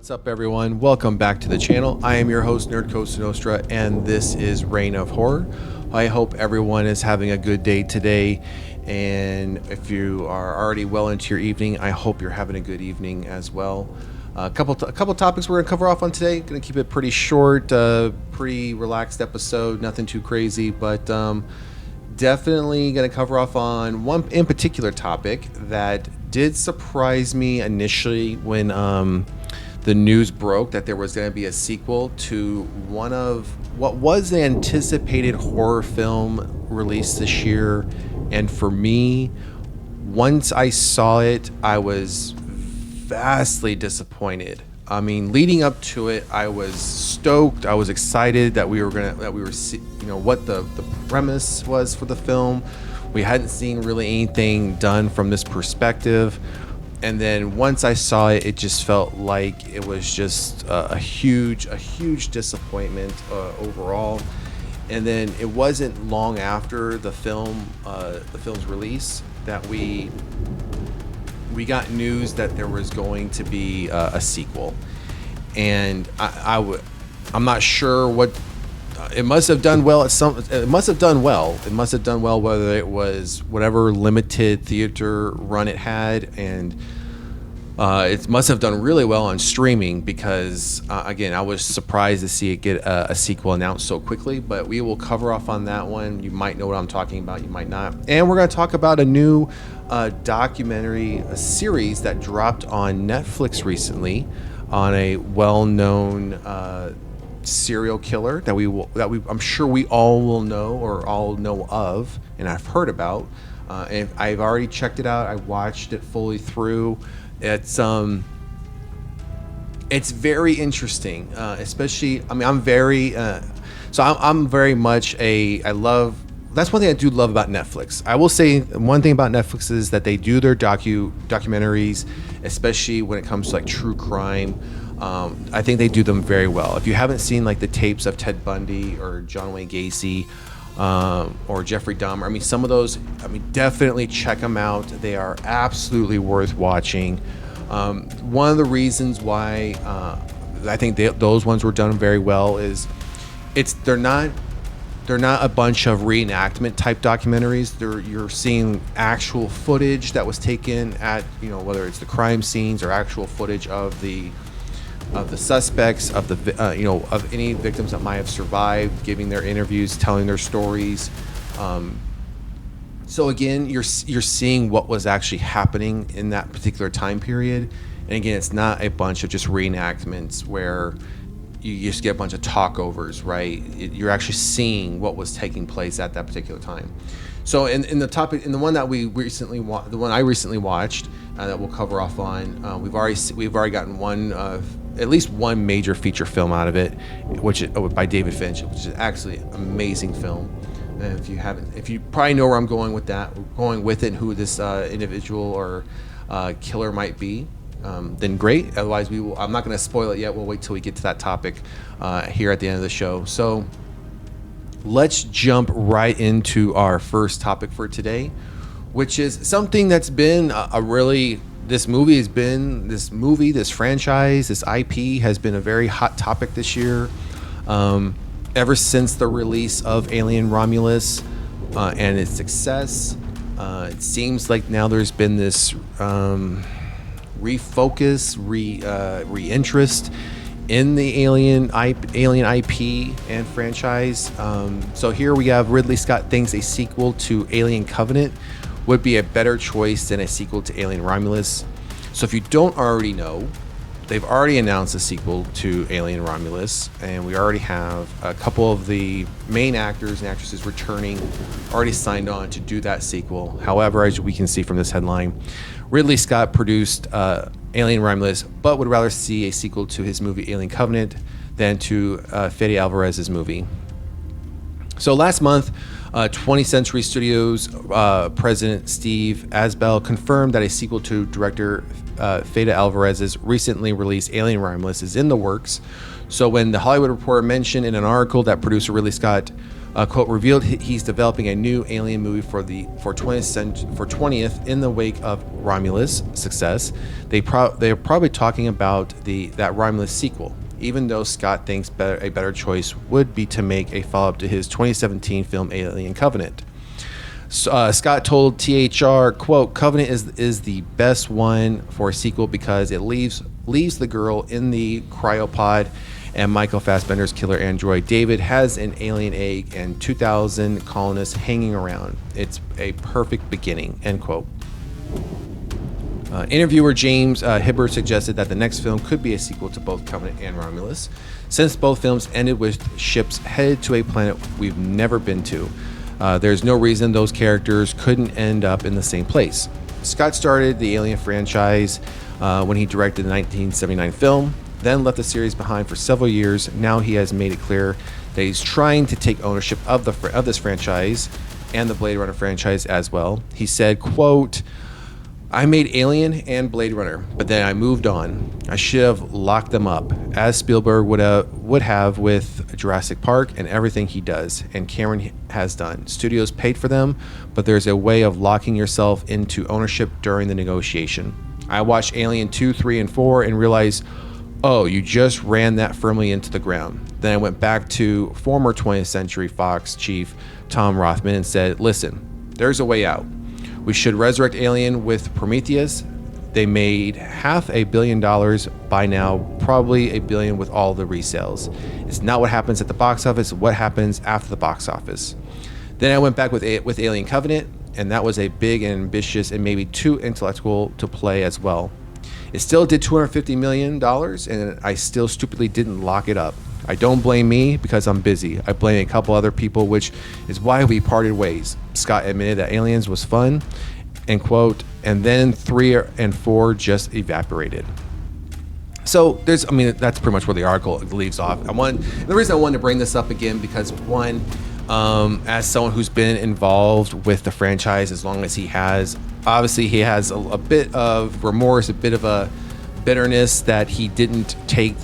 What's up, everyone? Welcome back to the channel. I am your host, Nerd Costa Nostra, and this is Reign of Horror. I hope everyone is having a good day today, and if you are already well into your evening, I hope you're having a good evening as well. A couple topics we're going to cover off on today. Going to keep it pretty short, pretty relaxed episode, nothing too crazy, but definitely going to cover off on one in particular topic that did surprise me initially when the news broke that there was going to be a sequel to one of what was the anticipated horror film released this year. And for me, once I saw it, I was vastly disappointed. I mean, leading up to it, I was stoked. I was excited that we were what the premise was for the film. We hadn't seen really anything done from this perspective. And then once I saw it, it just felt like it was just a huge disappointment overall. And then it wasn't long after the film's release that we got news that there was going to be a sequel. And I'm not sure what it must have done well. It must have done well, whether it was whatever limited theater run it had, and it must have done really well on streaming because, again, I was surprised to see it get a sequel announced so quickly. But we will cover off on that one. You might know what I'm talking about, you might not. And we're going to talk about a new documentary, a series that dropped on Netflix recently on a well-known serial killer that I'm sure we all will know or all know of, and I've heard about. And I've already checked it out. I watched it fully through. It's very interesting, especially. I mean, I'm very much I love. That's one thing I do love about Netflix. I will say one thing about Netflix is that they do their documentaries, especially when it comes to like true crime. I think they do them very well. If you haven't seen like the tapes of Ted Bundy or John Wayne Gacy or Jeffrey Dahmer, I mean, some of those, definitely check them out. They are absolutely worth watching. One of the reasons why I think those ones were done very well is they're not a bunch of reenactment type documentaries. You're seeing actual footage that was taken at, whether it's the crime scenes or actual footage of the suspects, of the of any victims that might have survived, giving their interviews, telling their stories. So again, you're seeing what was actually happening in that particular time period. And again, it's not a bunch of just reenactments where you just get a bunch of talkovers, right? You're actually seeing what was taking place at that particular time. So in the one that I recently watched that we'll cover off on, we've already gotten at least one major feature film out of it, which is by David Finch, which is actually an amazing film. And if you probably know where I'm going with it, and who this individual or killer might be, then great. Otherwise, I'm not going to spoil it yet. We'll wait till we get to that topic here at the end of the show. So let's jump right into our first topic for today, which is something that's been this franchise, this IP has been a very hot topic this year. Ever since the release of Alien Romulus and its success, it seems like now there's been this refocus, re-interest in the Alien IP and franchise. So here we have Ridley Scott thinks a sequel to Alien Covenant would be a better choice than a sequel to Alien Romulus. So if you don't already know, they've already announced a sequel to Alien Romulus, and we already have a couple of the main actors and actresses returning, already signed on to do that sequel. However, as we can see from this headline, Ridley Scott produced Alien Romulus, but would rather see a sequel to his movie Alien Covenant than to Fede Alvarez's movie. So last month, 20th Century Studios president Steve Asbell confirmed that a sequel to director Fede Alvarez's recently released Alien Romulus is in the works. So when The Hollywood Reporter mentioned in an article that producer Ridley Scott quote, revealed he's developing a new Alien movie for 20th in the wake of Romulus' success. They're probably talking about that Romulus sequel, even though Scott thinks a better choice would be to make a follow-up to his 2017 film Alien Covenant. Scott told THR, quote, Covenant is the best one for a sequel because it leaves the girl in the cryopod, and Michael Fassbender's killer android David has an alien egg and 2,000 colonists hanging around. It's a perfect beginning, end quote. Interviewer James Hibbert suggested that the next film could be a sequel to both Covenant and Romulus, since both films ended with ships headed to a planet we've never been to. There's no reason those characters couldn't end up in the same place. Scott started the Alien franchise when he directed the 1979 film, then left the series behind for several years. Now he has made it clear that he's trying to take ownership of this franchise and the Blade Runner franchise as well. He said, quote, I made Alien and Blade Runner, but then I moved on. I should have locked them up, as Spielberg would have with Jurassic Park and everything he does, and Cameron has done. Studios paid for them, but there's a way of locking yourself into ownership during the negotiation. I watched Alien 2, 3, and 4 and realized, oh, you just ran that firmly into the ground. Then I went back to former 20th Century Fox chief Tom Rothman and said, listen, there's a way out. We should resurrect Alien with Prometheus. They made $500 million by now, probably $1 billion with all the resales. It's not what happens at the box office, what happens after the box office. Then I went back with Alien Covenant, and that was a big and ambitious and maybe too intellectual to play as well. It still did $250 million, and I still stupidly didn't lock it up. I don't blame me because I'm busy. I blame a couple other people, which is why we parted ways. Scott admitted that Aliens was fun, end quote, and then 3 and 4 just evaporated. So that's pretty much where the article leaves off. The reason I wanted to bring this up again, because one, as someone who's been involved with the franchise as long as he has, obviously he has a bit of remorse, a bit of a bitterness that he didn't take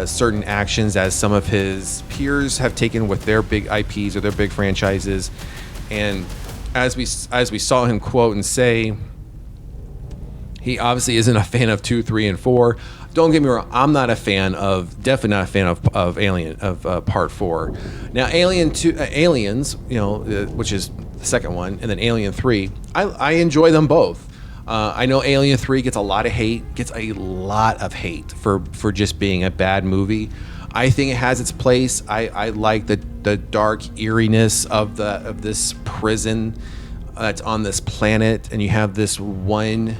certain actions as some of his peers have taken with their big IPs or their big franchises. And as we saw him quote and say, he obviously isn't a fan of 2, 3, and 4. Don't get me wrong, I'm definitely not a fan of Alien, of Part 4. Now, Aliens, which is the second one, and then Alien 3, I enjoy them both. I know Alien 3 gets a lot of hate for just being a bad movie. I think it has its place. I like the dark eeriness of this prison that's on this planet, and you have this one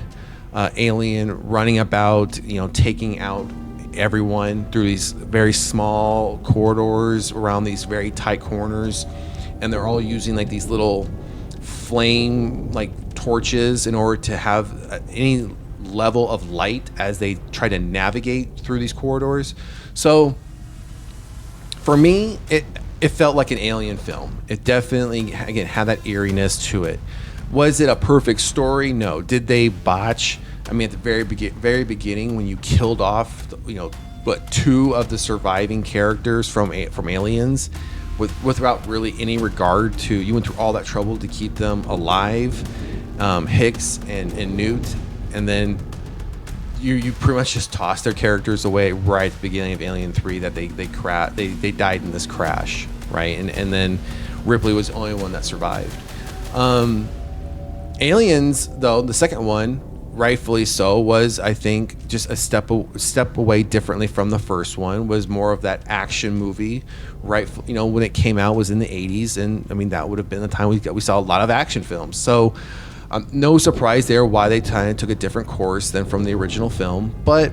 alien running about, taking out everyone through these very small corridors around these very tight corners, and they're all using like these little flame like torches in order to have any level of light as they try to navigate through these corridors. So for me, it felt like an Alien film. It definitely, again, had that eeriness to it. Was it a perfect story? No. Did they botch? I mean, at the very beginning, when you killed off, 2 of the surviving characters from Aliens, without really any regard to, you went through all that trouble to keep them alive, Hicks and Newt, and then you pretty much just tossed their characters away right at the beginning of Alien 3 that they died in this crash, right? And then Ripley was the only one that survived. Aliens, though, the second one, rightfully so, was, I think, just a step away differently from the first one. Was more of that action movie, right? When it came out was in the 80s, and I mean that would have been the time we saw a lot of action films. So no surprise there why they kind of took a different course than from the original film. But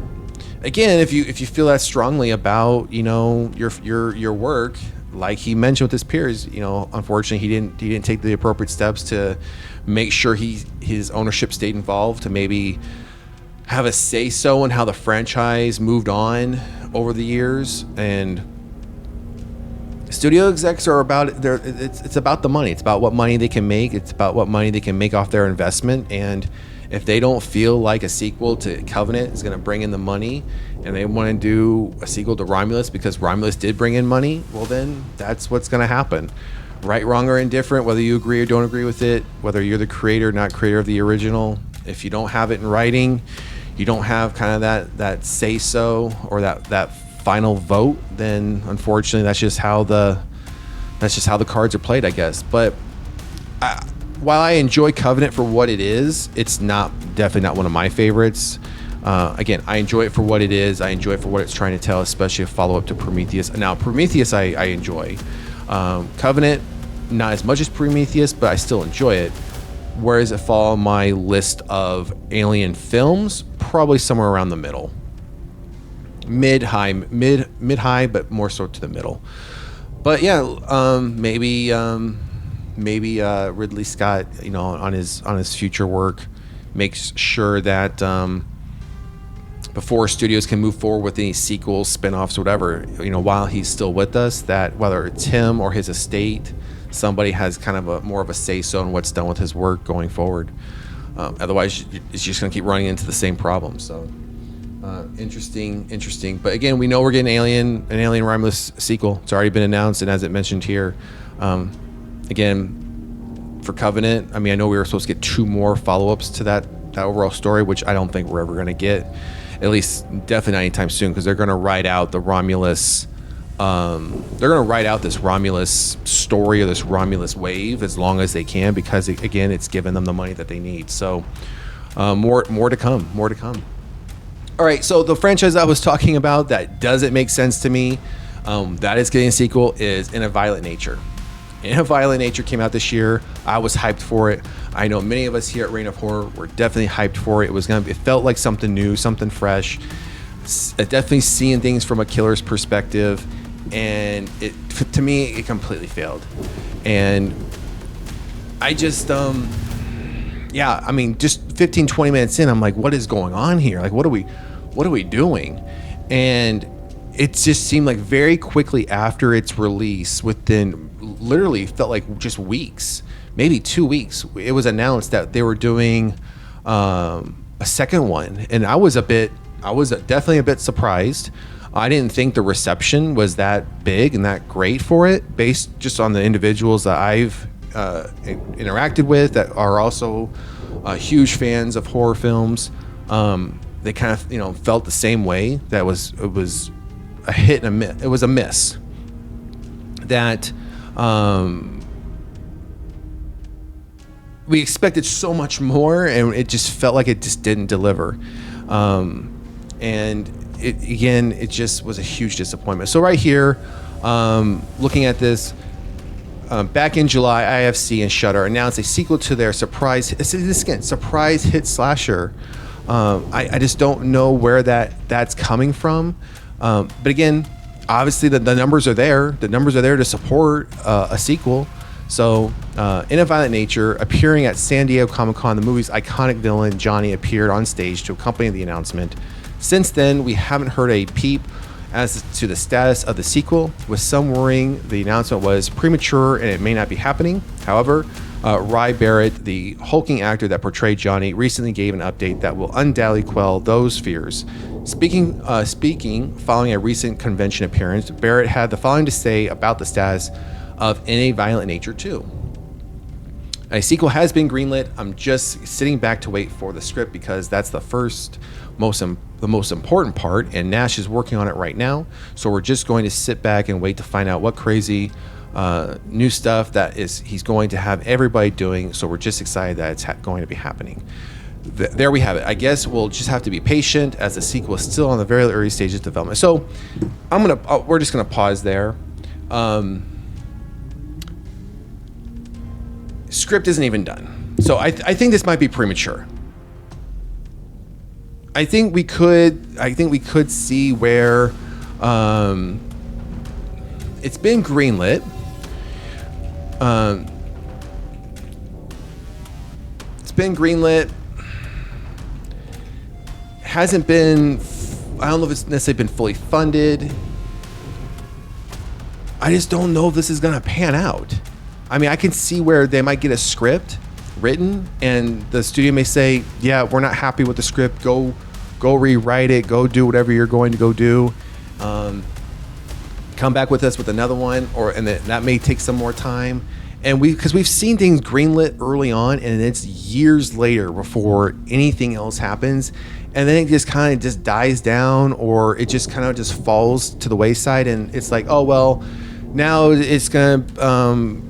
again, if you feel that strongly about your work, like he mentioned with his peers, unfortunately he didn't take the appropriate steps to make sure his ownership stayed involved, to maybe have a say so in how the franchise moved on over the years. And studio execs are it's about the money. It's about what money they can make. It's about what money they can make off their investment. And if they don't feel like a sequel to Covenant is going to bring in the money, and they want to do a sequel to Romulus because Romulus did bring in money, well then that's what's going to happen, right, wrong, or indifferent, whether you agree or don't agree with it, whether you're the creator, not creator of the original. If you don't have it in writing, you don't have kind of that say so or that final vote, then unfortunately that's just how the cards are played, I guess. But while I enjoy Covenant for what it is, it's definitely not one of my favorites. Again, I enjoy it for what it is. I enjoy it for what it's trying to tell, especially a follow-up to Prometheus. Now, Prometheus I enjoy. Covenant, not as much as Prometheus, but I still enjoy it. Where does it fall on my list of Alien films? Probably somewhere around the middle. Mid-high, but more so to the middle. But yeah, maybe Ridley Scott, on his future work, makes sure that before studios can move forward with any sequels, spin-offs, whatever, while he's still with us, that whether it's him or his estate, somebody has kind of more of a say-so in what's done with his work going forward. Otherwise, it's just going to keep running into the same problem. So, interesting. But again, we know we're getting an Alien Romulus sequel. It's already been announced, and as it mentioned here, again, for Covenant, I know we were supposed to get 2 more follow-ups to that overall story, which I don't think we're ever going to get. At least definitely not anytime soon, because they're going to write out the Romulus. They're going to write out this Romulus story or this Romulus wave as long as they can, because again, it's given them the money that they need. So more to come. All right, so the franchise I was talking about that doesn't make sense to me, that is getting a sequel, is In a Violent Nature. In a Violent Nature came out this year. I was hyped for it. I know many of us here at Reign of Horror were definitely hyped for it. It felt like something new, something fresh. Definitely seeing things from a killer's perspective, and to me it completely failed. And I just just 15-20 minutes in, I'm like, what is going on here? Like, what are we doing? And it just seemed like very quickly after its release, within literally felt like just weeks, maybe 2 weeks, it was announced that they were doing a second one. And I was definitely a bit surprised. I didn't think the reception was that big and that great for it, based just on the individuals that I've interacted with that are also huge fans of horror films. They kind of felt the same way. That it was a hit and a miss. It was a miss. That we expected so much more, and it just felt like it just didn't deliver. And it just was a huge disappointment. So right here, looking at this, back in July, IFC and Shudder announced a sequel to their surprise hit slasher. I just don't know where that's coming from. But again, obviously the numbers are there. The numbers are there to support a sequel. So, In a Violent Nature, appearing at San Diego Comic-Con, the movie's iconic villain Johnny appeared on stage to accompany the announcement. Since then, we haven't heard a peep as to the status of the sequel, with some worrying the announcement was premature and it may not be happening. However, BARRETT, the hulking actor that portrayed Johnny, recently gave an update that will undoubtedly quell those fears. Speaking following a recent convention appearance, BARRETT had the following to say about the status of In a Violent Nature 2. A sequel has been greenlit. I'm just sitting back to wait for the script, because that's the most important part, and Nash is working on it right now. So we're just going to sit back and wait to find out what crazy new stuff he's going to have everybody doing. So we're just excited that it's going to be happening. There we have it. I guess we'll just have to be patient, as the sequel is still on the very early stages of development. So we're just gonna pause there. Script isn't even done, so I think this might be premature. I think we could see where it's been greenlit. It's been greenlit. Hasn't been. I don't know if it's necessarily been fully funded. I just don't know if this is gonna pan out. I can see where they might get a script written, and the studio may say, "Yeah, we're not happy with the script. Go rewrite it. Go do whatever you're going to go do." come back with us with another one, and that may take some more time. And because we've seen things greenlit early on, and it's years later before anything else happens, and then it just kind of just dies down, or it just kind of just falls to the wayside, and it's like, oh well, now it's gonna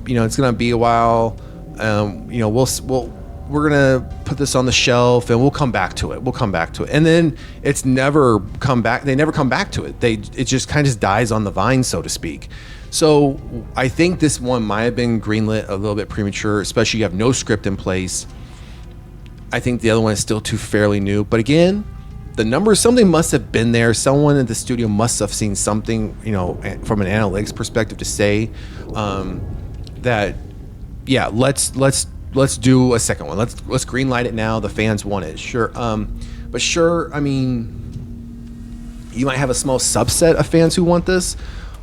it's gonna be a while. We're gonna put this on the shelf, and we'll come back to it. And then it's never come back. They never come back to it. It just kind of just dies on the vine, so to speak. So I think this one might have been greenlit a little bit premature, especially you have no script in place. I think the other one is still too fairly new. But again, the numbers, something must have been there. Someone in the studio must have seen something, from an analytics perspective to say that, yeah, let's do a second one. Let's greenlight it now. The fans want it. Sure. But sure, I mean, you might have a small subset of fans who want this,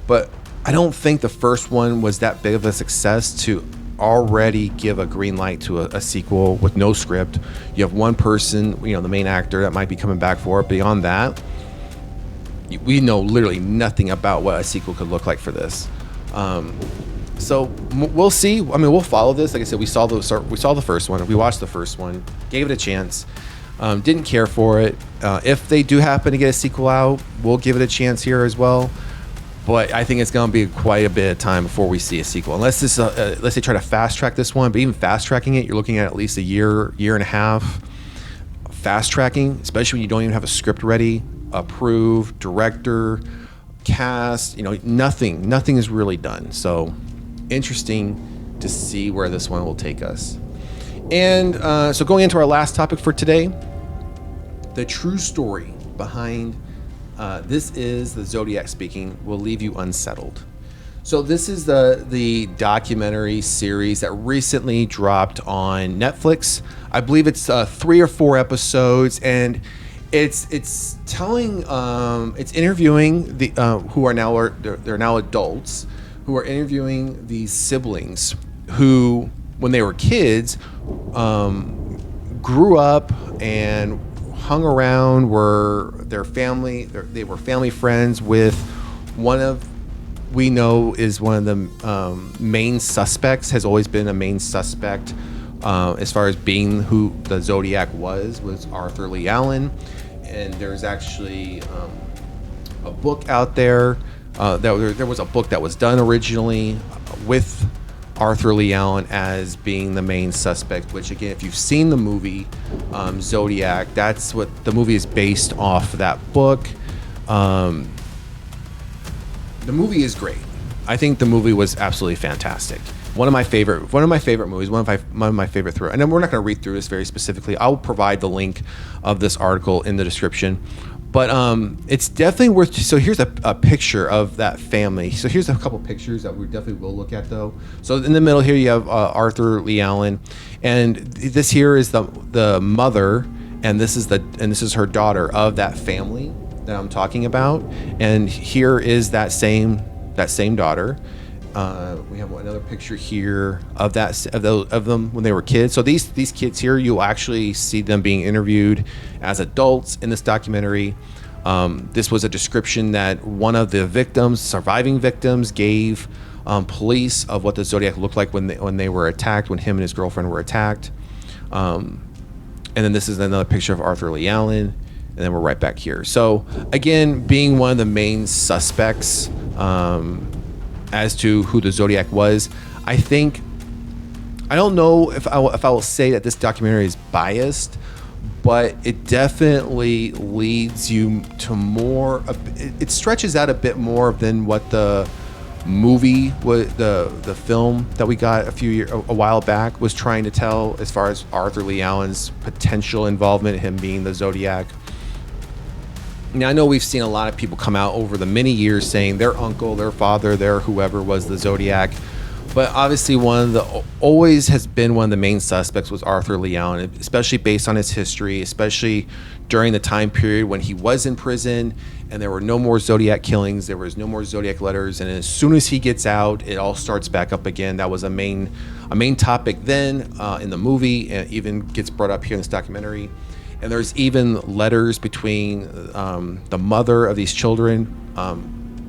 but I don't think the first one was that big of a success to already give a green light to a sequel with no script. You have one person, the main actor that might be coming back for it. Beyond that, we know literally nothing about what a sequel could look like for this. So we'll see. I mean, we'll follow this. Like I said, we saw the first one. We watched the first one, gave it a chance. Didn't care for it. If they do happen to get a sequel out, we'll give it a chance here as well. But I think it's going to be quite a bit of time before we see a sequel, unless they try to fast track this one. But even fast tracking it, you're looking at least a year and a half. Fast tracking, especially when you don't even have a script ready, approved, director, cast. Nothing is really done. So interesting to see where this one will take us. And so going into our last topic for today, the true story behind. This is the Zodiac speaking. Will leave you unsettled. So this is the documentary series that recently dropped on Netflix. I believe it's 3 or 4 episodes, and it's telling it's interviewing the who are now they're now adults who are interviewing these siblings who, when they were kids, grew up and hung around, they were family friends with one of, we know is one of the main suspects, has always been a main suspect as far as being who the Zodiac was Arthur Lee Allen. And there's actually a book out there, there was a book that was done originally with Arthur Lee Allen as being the main suspect, which again, if you've seen the movie Zodiac, that's what the movie is based off that book. The movie is great. I think the movie was absolutely fantastic. One of my favorite movies, one of my favorite thrillers. And we're not going to read through this very specifically. I'll provide the link of this article in the description. But it's definitely worth. So here's a picture of that family. So here's a couple pictures that we definitely will look at, though. So in the middle here you have Arthur Lee Allen, and this here is the mother, and this is her daughter of that family that I'm talking about. And here is that same daughter. We have another picture here of them when they were kids. So these kids here, you'll actually see them being interviewed as adults in this documentary. This was a description that one of the surviving victims, gave police of what the Zodiac looked like when they were attacked, when him and his girlfriend were attacked. And then this is another picture of Arthur Lee Allen, and then we're right back here. So again, being one of the main suspects as to who the Zodiac was, I don't know if I will say that this documentary is biased, but it definitely leads you to more. It stretches out a bit more than what the movie, the film that we got a while back was trying to tell, as far as Arthur Lee Allen's potential involvement, him being the Zodiac. Now, I know we've seen a lot of people come out over the many years saying their uncle, their father, their whoever was the Zodiac. But obviously always has been one of the main suspects was Arthur Lee Allen, especially based on his history, especially during the time period when he was in prison and there were no more Zodiac killings, there was no more Zodiac letters. And as soon as he gets out, it all starts back up again. That was a main topic then in the movie, and even gets brought up here in this documentary. And there's even letters between the mother of these children,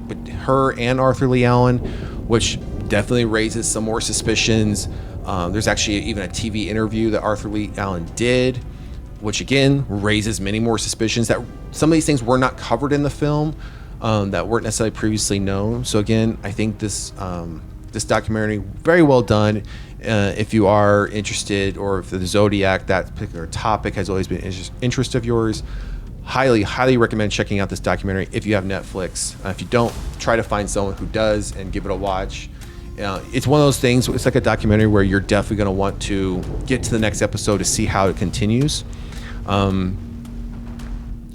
with her and Arthur Lee Allen, which definitely raises some more suspicions. There's actually even a TV interview that Arthur Lee Allen did, which again raises many more suspicions that some of these things were not covered in the film, that weren't necessarily previously known. So again, I think this documentary, very well done. If you are interested, or if the Zodiac, that particular topic has always been interest of yours, highly recommend checking out this documentary if you have Netflix. If you don't, try to find someone who does and give it a watch. It's one of those things, it's like a documentary where you're definitely going to want to get to the next episode to see how it continues, and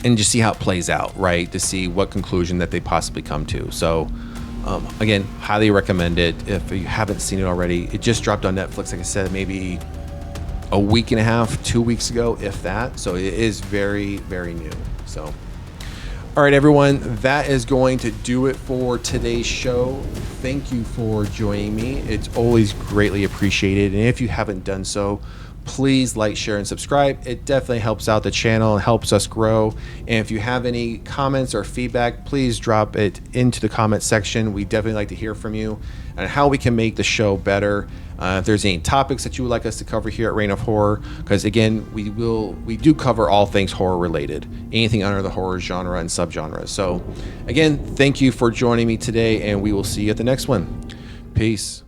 just see how it plays out, right? To see what conclusion that they possibly come to. So again, highly recommend it if you haven't seen it already. It just dropped on Netflix, like I said, maybe a week and a half, 2 weeks ago, if that. So it is very, very new. So, all right, everyone, that is going to do it for today's show. Thank you for joining me. It's always greatly appreciated. And if you haven't done so, please like, share, and subscribe. It definitely helps out the channel and helps us grow. And if you have any comments or feedback, please drop it into the comment section. We definitely like to hear from you and how we can make the show better. If there's any topics that you would like us to cover here at Reign of Horror, because again, we do cover all things horror related, anything under the horror genre and subgenres. So again, thank you for joining me today, and we will see you at the next one. Peace.